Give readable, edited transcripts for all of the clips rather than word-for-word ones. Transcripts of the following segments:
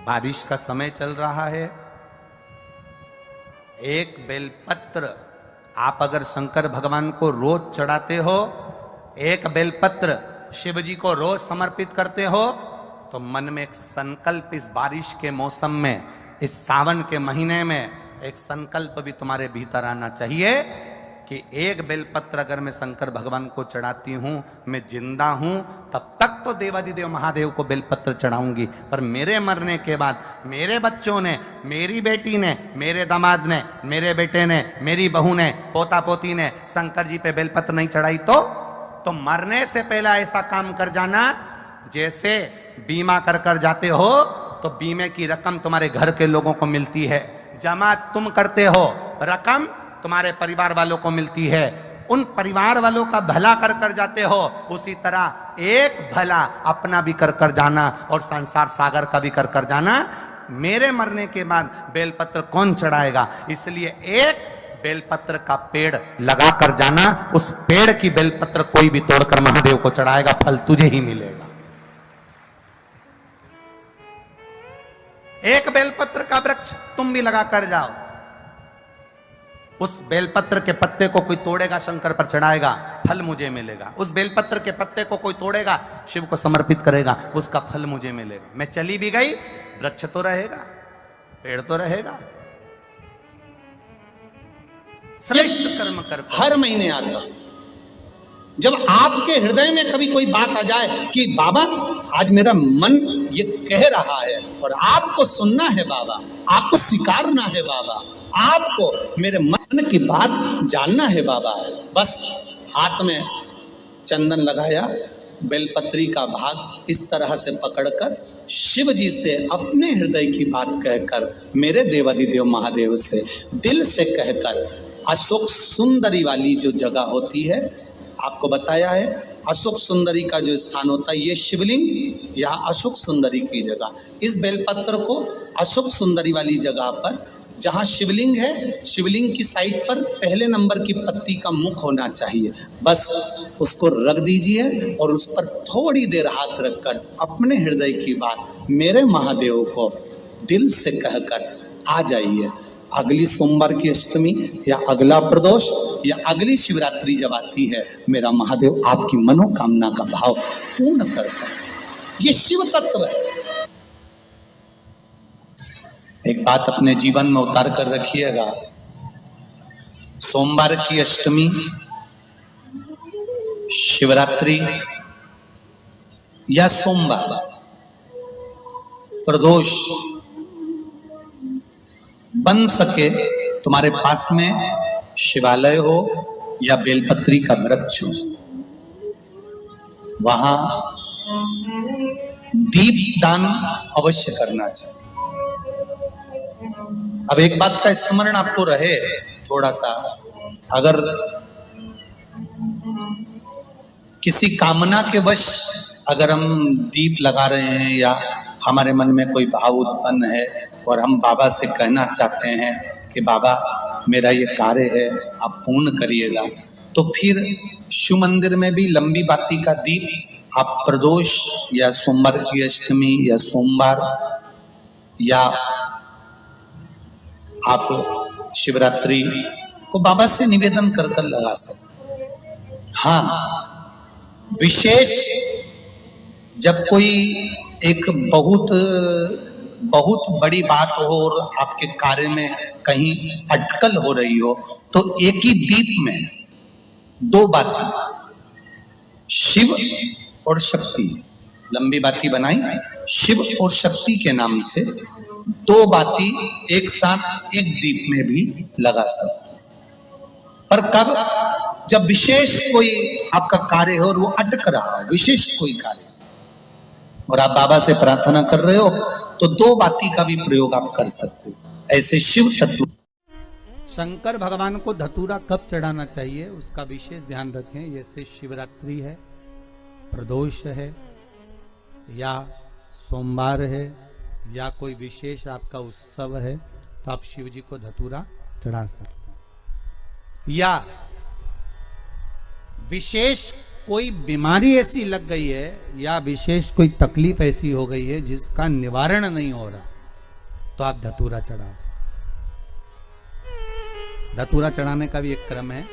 बारिश का समय चल रहा है। एक बेलपत्र आप अगर शंकर भगवान को रोज चढ़ाते हो, एक बेलपत्र शिव जी को रोज समर्पित करते हो, तो मन में एक संकल्प इस बारिश के मौसम में, इस सावन के महीने में एक संकल्प भी तुम्हारे भीतर आना चाहिए कि एक बेलपत्र अगर मैं शंकर भगवान को चढ़ाती हूं, मैं जिंदा हूं, तब तक तो देवादिदेव महादेव को बेलपत्र चढ़ाऊंगी, पर मेरे मरने के बाद मेरे बच्चों ने, मेरी बेटी ने, मेरे दामाद ने, मेरे बेटे ने, मेरी बहू ने, पोता पोती ने शंकर जी पे बेलपत्र नहीं चढ़ाई तो मरने से पहले ऐसा काम कर जाना, जैसे बीमा कर कर जाते हो तो बीमे की रकम तुम्हारे घर के लोगों को मिलती है, जमा तुम करते हो, रकम तुम्हारे परिवार वालों को मिलती है, उन परिवार वालों का भला कर कर जाते हो, उसी तरह एक भला अपना भी कर कर जाना और संसार सागर का भी कर कर जाना। मेरे मरने के बाद बेलपत्र कौन चढ़ाएगा, इसलिए एक बेलपत्र का पेड़ लगा कर जाना, उस पेड़ की बेलपत्र कोई भी तोड़कर महादेव को चढ़ाएगा, फल तुझे ही मिलेगा। एक बेलपत्र का वृक्ष तुम भी लगा कर जाओ, उस बेलपत्र के पत्ते को कोई तोड़ेगा, शंकर पर चढ़ाएगा, फल मुझे मिलेगा। उस बेलपत्र के पत्ते को कोई तोड़ेगा, शिव को समर्पित करेगा, उसका फल मुझे मिलेगा। मैं चली भी गई, वृक्ष तो रहेगा, पेड़ तो रहेगा। श्रेष्ठ कर्म कर हर महीने आता हूं। जब आपके हृदय में कभी कोई बात आ जाए कि बाबा आज मेरा मन ये कह रहा है और आपको सुनना है बाबा, आपको स्वीकारना है बाबा, आपको मेरे मन की बात जानना है बाबा, बस हाथ में चंदन लगाया, बेलपत्री का भाग इस तरह से पकड़कर शिव जी से अपने हृदय की बात कहकर, मेरे देवादिदेव महादेव से दिल से कहकर, अशोक सुंदरी वाली जो जगह होती है, आपको बताया है अशोक सुंदरी का जो स्थान होता है, ये शिवलिंग या अशोक सुंदरी की जगह, इस बेलपत्र को अशोक सुंदरी वाली जगह पर, जहाँ शिवलिंग है, शिवलिंग की साइड पर पहले नंबर की पत्ती का मुख होना चाहिए, बस उसको रख दीजिए और उस पर थोड़ी देर हाथ रखकर अपने हृदय की बात मेरे महादेव को दिल से कहकर आ जाइए। अगली सोमवार की अष्टमी या अगला प्रदोष या अगली शिवरात्रि जब आती है, मेरा महादेव आपकी मनोकामना का भाव पूर्ण करता है। ये शिव तत्व है। एक बात अपने जीवन में उतार कर रखिएगा, सोमवार की अष्टमी, शिवरात्रि या सोमवार, प्रदोष, बन सके तुम्हारे पास में शिवालय हो या बेलपत्री का वृक्ष हो, वहां दीप दान अवश्य करना चाहिए। अब एक बात का स्मरण आपको रहे थोड़ा सा, अगर किसी कामना के वश अगर हम दीप लगा रहे हैं या हमारे मन में कोई भाव उत्पन्न है और हम बाबा से कहना चाहते हैं कि बाबा मेरा ये कार्य है आप पूर्ण करिएगा, तो फिर शिव मंदिर में भी लंबी बाती का दीप आप प्रदोष या सोमवार की अष्टमी या सोमवार या आप शिवरात्रि को बाबा से निवेदन कर कर लगा सकते। हाँ, विशेष जब कोई एक बहुत बड़ी बात हो और आपके कार्य में कहीं अटकल हो रही हो, तो एक ही दीप में दो बाती, शिव और शक्ति, लंबी बाती बनाई, शिव और शक्ति के नाम से दो बाती एक साथ एक दीप में भी लगा सकते। पर कब, जब विशेष कोई आपका कार्य हो और वो अटक रहा हो, विशेष कोई कार्य, और आप बाबा से प्रार्थना कर रहे हो, तो दो बाती का भी प्रयोग आप कर सकते हो। ऐसे शिव तत्व। शंकर भगवान को धतूरा कब चढ़ाना चाहिए उसका विशेष ध्यान रखें। जैसे शिवरात्रि है, प्रदोष है, या सोमवार है, या कोई विशेष आपका उत्सव है, तो आप शिव जी को धतूरा चढ़ा सकते हैं। या विशेष कोई बीमारी ऐसी लग गई है या विशेष कोई तकलीफ ऐसी हो गई है जिसका निवारण नहीं हो रहा, तो आप धतूरा चढ़ा सकते। धतूरा चढ़ाने का भी एक क्रम है।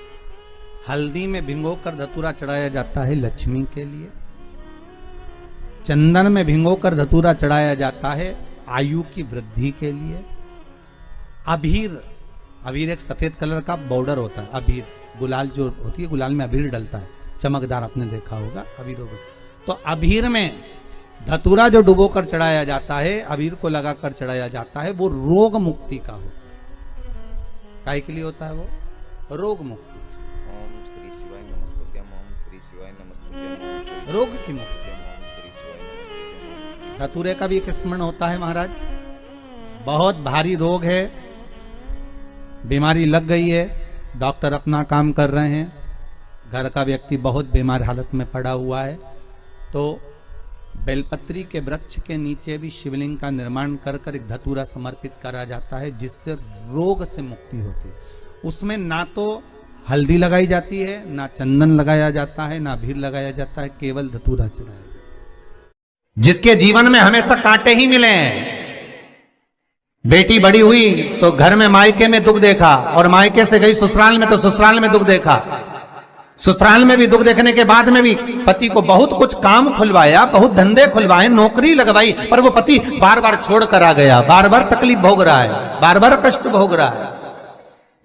हल्दी में भिंगोकर धतूरा चढ़ाया जाता है लक्ष्मी के लिए। चंदन में भिंगोकर धतूरा चढ़ाया जाता है आयु की वृद्धि के लिए। अबीर, अबीर एक सफेद कलर का बॉर्डर होता है। अबीर गुलाल जो होती है, गुलाल में अबीर डलता है, चमकदार, आपने देखा होगा अबीर होगा। तो अबीर में धतूरा जो डुबो कर चढ़ाया जाता है, अबीर को लगाकर चढ़ाया जाता है, वो रोग मुक्ति का होता है। काय के लिए होता है वो? रोग मुक्ति। ओम श्री शिवाय नमस्तुभ्यम, ओम श्री शिवाय नमस्तुभ्यम, रोग की मुक्ति। ओम श्री शिवाय नमस्तुभ्यम। धतूरे का भी एक स्मरण होता है महाराज। बहुत भारी रोग है, बीमारी लग गई है, डॉक्टर अपना काम कर रहे हैं, घर का व्यक्ति बहुत बीमार हालत में पड़ा हुआ है, तो बेलपत्री के वृक्ष के नीचे भी शिवलिंग का निर्माण कर एक धतूरा समर्पित करा जाता है, जिससे रोग से मुक्ति होती है। उसमें ना तो हल्दी लगाई जाती है, ना चंदन लगाया जाता है, ना अबीर लगाया जाता है, केवल धतूरा चढ़ाया जाता है। जिसके जीवन में हमेशा कांटे ही मिले हैं। बेटी बड़ी हुई तो घर में मायके में दुख देखा, और मायके से गई ससुराल में तो ससुराल में दुख देखा। ससुराल में भी दुख देखने के बाद में भी पति को बहुत कुछ काम खुलवाया, बहुत धंधे खुलवाए, नौकरी लगवाई, पर वो पति बार बार छोड़ कर आ गया, बार बार तकलीफ भोग रहा है, बार बार कष्ट भोग रहा है।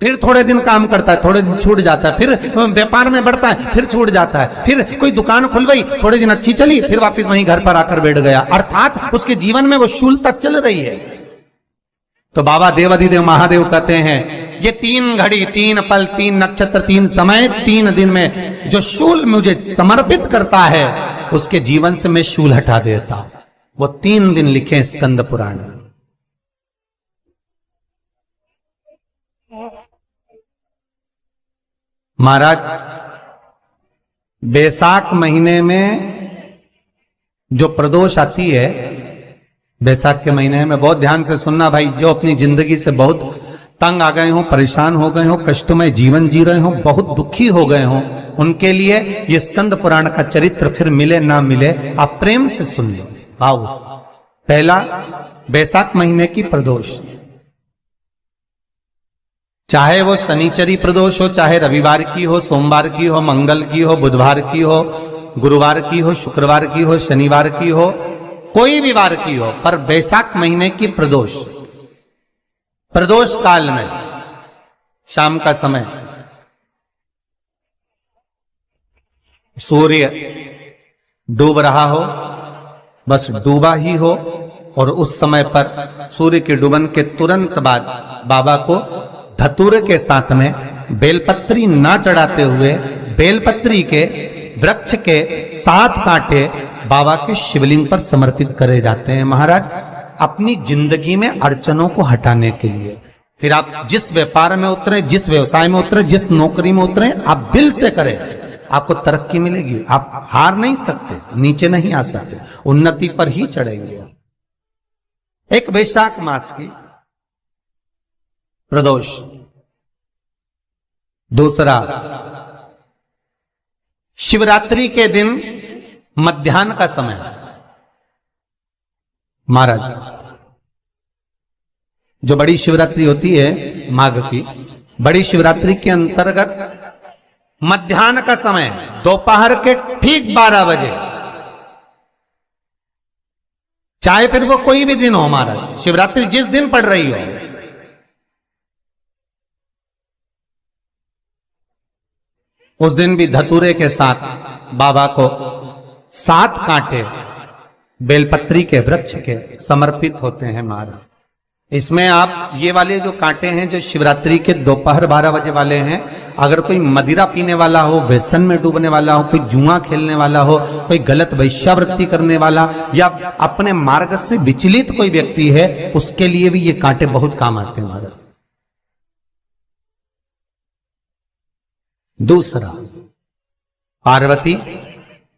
फिर थोड़े दिन काम करता है, थोड़े दिन छूट जाता है, फिर व्यापार में बढ़ता है, फिर छूट जाता है, फिर कोई दुकान खुलवाई, थोड़े दिन अच्छी चली, फिर वापस वहीं घर पर आकर बैठ गया। अर्थात उसके जीवन में वो शूलता चल रही है। तो बाबा देवाधिदेव महादेव कहते हैं, ये 3 घड़ी, 3 पल, 3 नक्षत्र, 3 समय, 3 दिन में जो शूल मुझे समर्पित करता है, उसके जीवन से मैं शूल हटा देता। वो 3 दिन लिखे स्कंद पुराण में। महाराज, बैसाख महीने में जो प्रदोष आती है, बैसाख के महीने में बहुत ध्यान से सुनना भाई, जो अपनी जिंदगी से बहुत तंग आ गए हो, परेशान हो गए हो, कष्टमय जीवन जी रहे हो, बहुत दुखी हो गए हो, उनके लिए ये स्कंद पुराण का चरित्र फिर मिले ना मिले, आप प्रेम से सुन लो। भाव से पहला, बैसाख महीने की प्रदोष, चाहे वो शनिचरी प्रदोष हो, चाहे रविवार की हो, सोमवार की हो, मंगल की हो, बुधवार की हो, गुरुवार की हो, शुक्रवार की हो, शनिवार की हो, कोई भी वार की हो, पर बैसाख महीने की प्रदोष, प्रदोष काल में शाम का समय सूर्य डूब रहा हो, बस डूबा ही हो, और उस समय पर सूर्य के डूबन के तुरंत बाद बाबा को धतूरे के साथ में बेलपत्री ना चढ़ाते हुए बेलपत्री के वृक्ष के 7 कांटे बाबा के शिवलिंग पर समर्पित करे जाते हैं महाराज, अपनी जिंदगी में अड़चनों को हटाने के लिए। फिर आप जिस व्यापार में उतरे, जिस व्यवसाय में उतरे, जिस नौकरी में उतरे, आप दिल से करें, आपको तरक्की मिलेगी। आप हार नहीं सकते, नीचे नहीं आ सकते, उन्नति पर ही चढ़ेंगे। एक वैशाख मास की प्रदोष, दूसरा शिवरात्रि के दिन मध्याह्न का समय। महाराज, जो बड़ी शिवरात्रि होती है माघ की, बड़ी शिवरात्रि के अंतर्गत मध्याह्न का समय, दोपहर के ठीक 12 बजे, चाहे फिर वो कोई भी दिन हो महाराज, शिवरात्रि जिस दिन पड़ रही हो, उस दिन भी धतूरे के साथ बाबा को 7 कांटे बेलपत्री के वृक्ष के समर्पित होते हैं महाराज। इसमें आप ये वाले जो कांटे हैं, जो शिवरात्रि के दोपहर 12 बजे वाले हैं, अगर कोई मदिरा पीने वाला हो, व्यसन में डूबने वाला हो, कोई जुआ खेलने वाला हो, कोई गलत वैश्यावृत्ति करने वाला, या अपने मार्ग से विचलित कोई व्यक्ति है, उसके लिए भी ये कांटे बहुत काम आते हैं महाराज। दूसरा, पार्वती,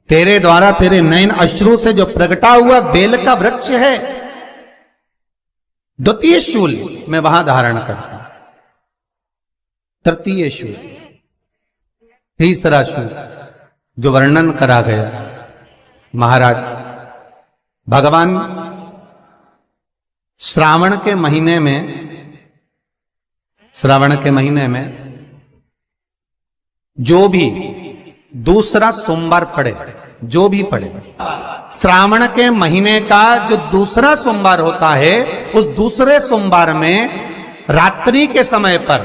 तेरे द्वारा तेरे नयन अश्रु से जो प्रगटा हुआ बेल का वृक्ष है, द्वितीय शूल मैं वहां धारण करता, तृतीय शूल, तीसरा शूल, जो वर्णन करा गया महाराज, भगवान श्रावण के महीने में जो भी दूसरा सोमवार पड़े, जो भी पड़े, श्रावण के महीने का जो दूसरा सोमवार होता है, उस दूसरे सोमवार में रात्रि के समय पर,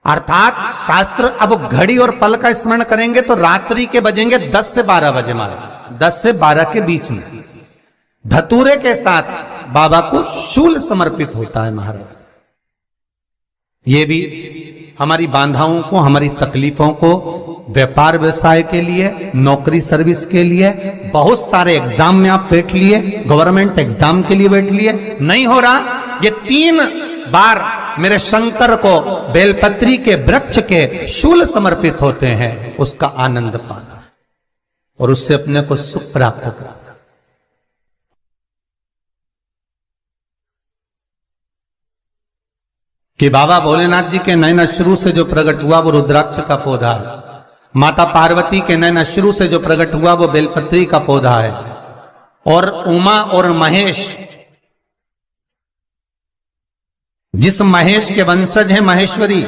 अर्थात शास्त्र अब घड़ी और पल का स्मरण करेंगे तो रात्रि के बजेंगे 10 से 12 बजे, महाराज 10 से 12 के बीच में धतूरे के साथ बाबा को शूल समर्पित होता है महाराज। ये भी हमारी बाधाओं को, हमारी तकलीफों को, व्यापार व्यवसाय के लिए, नौकरी सर्विस के लिए, बहुत सारे एग्जाम में आप बैठ लिए, गवर्नमेंट एग्जाम के लिए बैठ लिए, नहीं हो रहा, ये 3 बार मेरे शंकर को बेलपत्री के वृक्ष के शूल समर्पित होते हैं, उसका आनंद पाना और उससे अपने को सुख प्राप्त करना। कि बाबा भोलेनाथ जी के नयन शुरू से जो प्रकट हुआ वो रुद्राक्ष का पौधा है, माता पार्वती के नयन शुरू से जो प्रकट हुआ वो बेलपत्री का पौधा है, और उमा और महेश, जिस महेश के वंशज हैं महेश्वरी,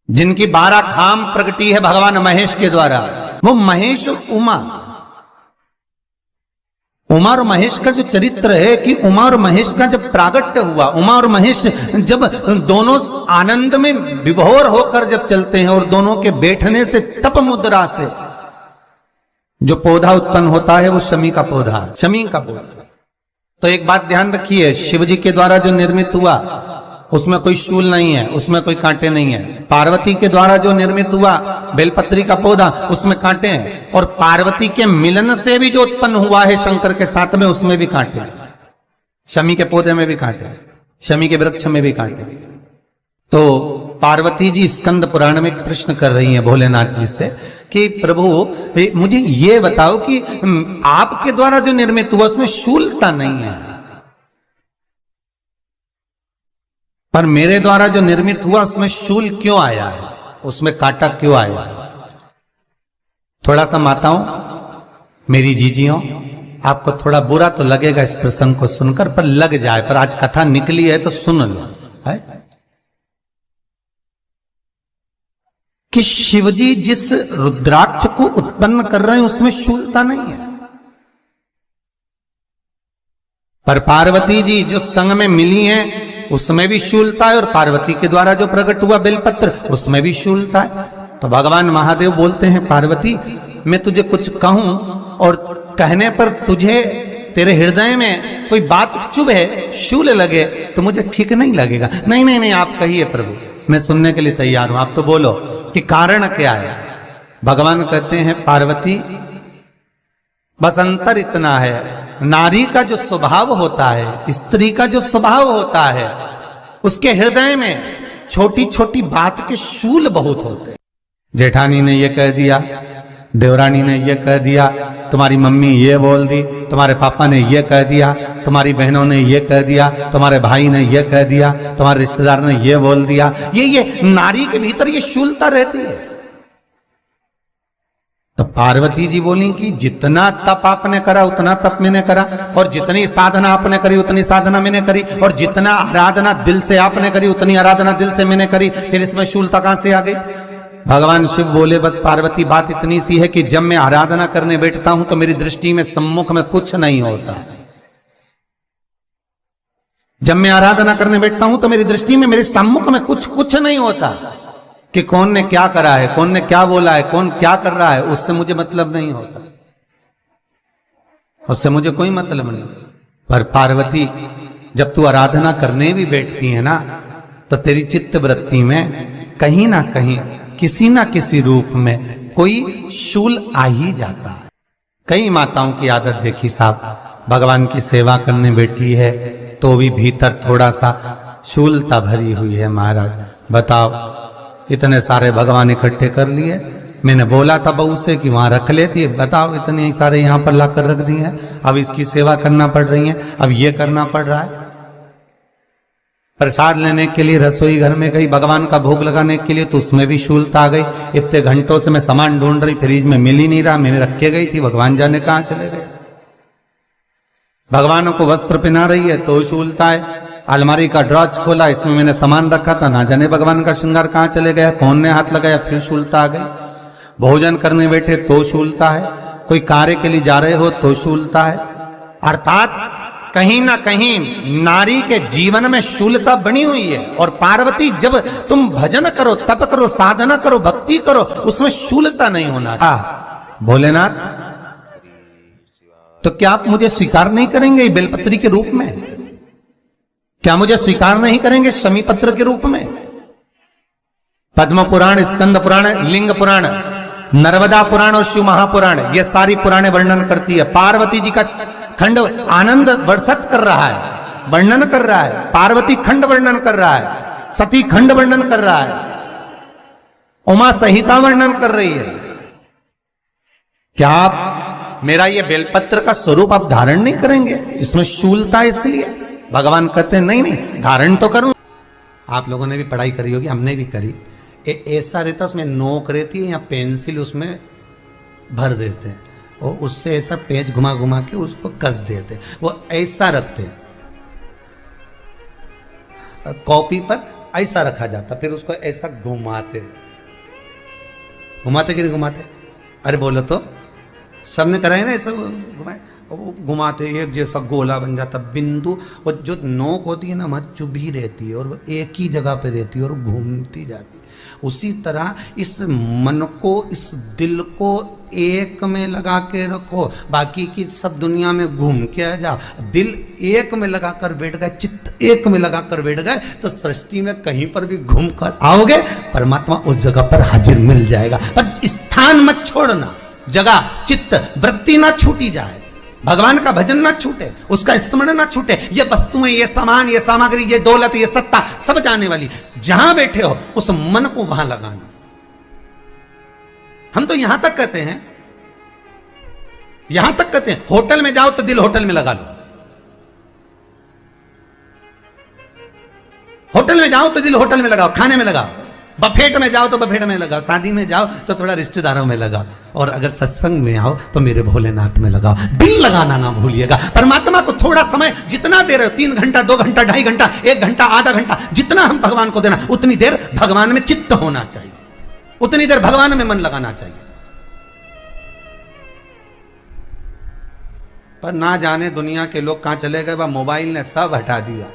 जिनकी 12 खाम प्रगटी है भगवान महेश के द्वारा, वो महेश और उमा और महेश का जो चरित्र है कि उमा और महेश का जब प्रागट्य हुआ, उमा और महेश जब दोनों आनंद में विभोर होकर जब चलते हैं और दोनों के बैठने से तप मुद्रा से जो पौधा उत्पन्न होता है वो शमी का पौधा है, शमी का पौधा। तो एक बात ध्यान रखिए, शिव जी के द्वारा जो निर्मित हुआ उसमें कोई शूल नहीं है, उसमें कोई कांटे नहीं है। पार्वती के द्वारा जो निर्मित हुआ बेलपत्री का पौधा, उसमें कांटे हैं, और पार्वती के मिलन से भी जो उत्पन्न हुआ है शंकर के साथ में, उसमें भी कांटे हैं। शमी के पौधे में भी कांटे हैं, शमी के वृक्ष में भी कांटे हैं। तो पार्वती जी स्कंद पुराण में प्रश्न कर रही हैं भोलेनाथ जी से कि प्रभु मुझे ये बताओ कि आपके द्वारा जो निर्मित हुआ उसमें शूलता नहीं है, पर मेरे द्वारा जो निर्मित हुआ उसमें शूल क्यों आया है, उसमें कांटा क्यों आया है? थोड़ा सा माताओं, मेरी जीजियों, आपको थोड़ा बुरा तो लगेगा इस प्रसंग को सुनकर, पर लग जाए, पर आज कथा निकली है तो सुन लो, है कि शिवजी जिस रुद्राक्ष को उत्पन्न कर रहे हैं उसमें शूलता नहीं है, पर पार्वती जी जो संग में मिली हैं उसमें भी शूलता है, और पार्वती के द्वारा जो प्रकट हुआ बेलपत्र उसमें भी शूलता है। तो भगवान महादेव बोलते हैं, पार्वती मैं तुझे कुछ कहूं और कहने पर तुझे तेरे हृदय में कोई बात चुभे, शूल लगे तो मुझे ठीक नहीं लगेगा। नहीं नहीं नहीं, आप कहिए प्रभु, मैं सुनने के लिए तैयार हूं, आप तो बोलो कि कारण क्या है। भगवान कहते हैं, पार्वती बस अंतर इतना है, नारी का जो स्वभाव होता है, स्त्री का जो स्वभाव होता है, उसके हृदय में छोटी छोटी बात के शूल बहुत होते हैं। जेठानी ने ये कह दिया, देवरानी ने ये कह दिया, तुम्हारी मम्मी ये बोल दी, तुम्हारे पापा ने ये कह दिया, तुम्हारी बहनों ने ये कह दिया, तुम्हारे भाई ने ये कह दिया, तुम्हारे रिश्तेदार ने ये बोल दिया। ये नारी के भीतर ये शूलता रहती है। तो पार्वती जी बोली कि जितना तप आपने करा उतना तप मैंने करा, और जितनी साधना आपने करी उतनी साधना मैंने करी, और जितना आराधना दिल से आपने करी उतनी आराधना दिल से मैंने करी, फिर इसमें शूलता कहां से आ गई? भगवान शिव बोले, बस पार्वती बात इतनी सी है कि जब मैं आराधना करने बैठता हूं तो मेरी दृष्टि में सम्मुख में कुछ नहीं होता। जब मैं आराधना करने बैठता हूं तो मेरी दृष्टि में, मेरे सम्मुख में कुछ नहीं होता कि कौन ने क्या करा है, कौन ने क्या बोला है, कौन क्या कर रहा है, उससे मुझे मतलब नहीं होता, उससे मुझे कोई मतलब नहीं। पर पार्वती जब तू आराधना करने भी बैठती है ना, तो तेरी चित्त वृत्ति में कहीं ना कहीं किसी ना किसी रूप में कोई शूल आ ही जाता है। कई माताओं की आदत देखी साहब, भगवान की सेवा करने बैठी है तो भी भीतर थोड़ा सा शूलता भरी हुई है। महाराज बताओ, इतने सारे भगवान इकट्ठे कर लिए, मैंने बोला था बहू से कि वहां रख लेती है, बताओ इतने सारे यहाँ पर लाकर रख दिए हैं, अब इसकी सेवा करना पड़ रही है, अब ये करना पड़ रहा है। प्रसाद लेने के लिए रसोई घर में गई, भगवान का भोग लगाने के लिए, तो उसमें भी शूलता आ गई। इतने घंटों से मैं सामान ढूंढ रही, फ्रिज में मिल ही नहीं रहा, मैंने रख के गई थी, भगवान जाने कहां चले गए। भगवानों को वस्त्र पहना रही है तो शूलता है। अलमारी का ड्रॉज खोला, इसमें मैंने सामान रखा था, ना जाने भगवान का श्रृंगार कहां चले गया, कौन ने हाथ लगाया, फिर शूलता आ गई। भोजन करने बैठे तो शूलता है, कोई कार्य के लिए जा रहे हो तो शूलता है। अर्थात कहीं ना कहीं नारी के जीवन में शूलता बनी हुई है। और पार्वती, जब तुम भजन करो, तप करो, साधना करो, भक्ति करो, उसमें शूलता नहीं होना। भोलेनाथ, तो क्या आप मुझे स्वीकार नहीं करेंगे बेलपत्री के रूप में? क्या मुझे स्वीकार नहीं करेंगे शमी पत्र के रूप में? पद्म पुराण, स्कंद पुराण, लिंग पुराण, नर्मदा पुराण और शिव महापुराण, ये सारी पुराणे वर्णन करती है। पार्वती जी का खंड आनंद वर्षत कर रहा है, वर्णन कर रहा है। पार्वती खंड वर्णन कर रहा है, सती खंड वर्णन कर रहा है, उमा संहिता वर्णन कर रही है। क्या आप मेरा ये बेलपत्र का स्वरूप आप धारण नहीं करेंगे? इसमें शूलता है, इसलिए भगवान कहते हैं नहीं नहीं, धारण तो करूं। आप लोगों ने भी पढ़ाई करी होगी, हमने भी करी। ऐसा रहता, उसमें नोक रहती है या पेंसिल उसमें भर देते हैं, और उससे ऐसा पेज घुमा घुमा के उसको कस देते हैं, वो ऐसा रखते हैं। कॉपी पर ऐसा रखा जाता, फिर उसको ऐसा घुमाते, घुमाते कि नहीं घुमाते? अरे बोलो तो, सबने करा है ना ऐसा, घुमाए, वो घुमाते, एक जैसा गोला बन जाता, बिंदु। और जो नोक होती है ना, वह चुभी रहती है और वो एक ही जगह पे रहती है और घूमती जाती है। उसी तरह इस मन को, इस दिल को एक में लगा के रखो, बाकी की सब दुनिया में घूम के आ जाओ। दिल एक में लगा कर बैठ गए, चित्त एक में लगा कर बैठ गए, तो सृष्टि में कहीं पर भी घूम कर आओगे, परमात्मा उस जगह पर हाजिर मिल जाएगा। पर स्थान मत छोड़ना, जगह, चित्त, वृत्ति ना छूटी जाए, भगवान का भजन ना छूटे, उसका स्मरण ना छूटे। ये वस्तुएं, ये सामान, ये सामग्री, ये दौलत, ये सत्ता, सब जाने वाली। जहां बैठे हो उस मन को वहां लगाना। हम तो यहां तक कहते हैं, यहां तक कहते हैं, होटल में जाओ तो दिल होटल में लगा लो, होटल में जाओ तो दिल होटल में लगाओ, खाने में लगाओ, बफेट में जाओ तो बफेट में लगाओ, शादी में जाओ तो थोड़ा रिश्तेदारों में लगाओ, और अगर सत्संग में आओ तो मेरे भोलेनाथ में लगाओ। दिल लगाना ना भूलिएगा। परमात्मा को थोड़ा समय जितना दे रहे हो, 3 घंटा, 2 घंटा, 2.5 घंटा, 1 घंटा, आधा घंटा, जितना हम भगवान को देना, उतनी देर भगवान में चित्त होना चाहिए, उतनी देर भगवान में मन लगाना चाहिए। पर ना जाने दुनिया के लोग कहां चले गए, वह मोबाइल ने सब हटा दिया।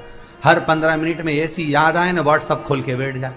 हर 15 मिनट में ऐसी याद आए ना, व्हाट्सअप खोल के बैठ जाए।